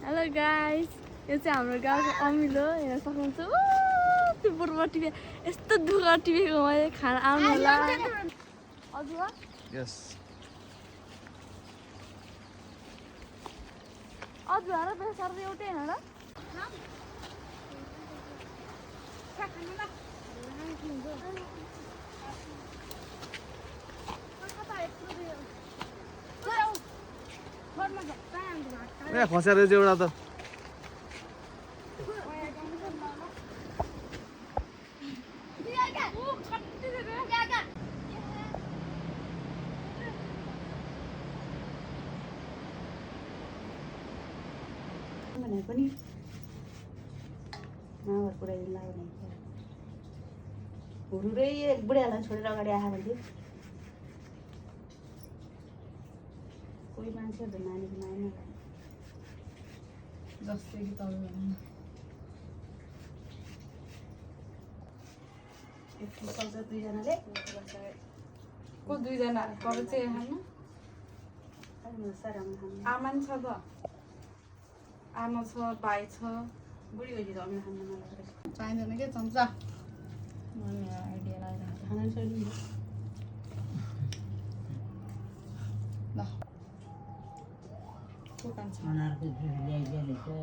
Hello guys, यो चाहिँ हाम्रो गाउँको अमिलो हेर्न सक्नुहुन्छ। त्यो बुढो टिभी यस्तो दुःख टिभीको मैले खाना आउनु होला। अदुवा यस अदुवा र बेसार एउटै हैन र? ए खसेर चाहिँ एउटा त भने पनि मावर पुऱ्याइदिनु लाग्यो भने हुरुरै बुढियालाई छोडेर अगाडि आएर भन्थ्यो कोही मान्छेहरू नानीको माया नलाग्यो जस्तै कि तपाईँ भन्नु एकछिन चल्छ दुईजनाले को दुईजना तपाईँ चाहिँ खानु आमा नि छ त आमा छ भाइ छ बुढी भइदियो त अमिलो खानु नलाग्यो चाहिँदैन के चम्चा आइडिया लगाएर खाना छोड्नु ल को कान्छ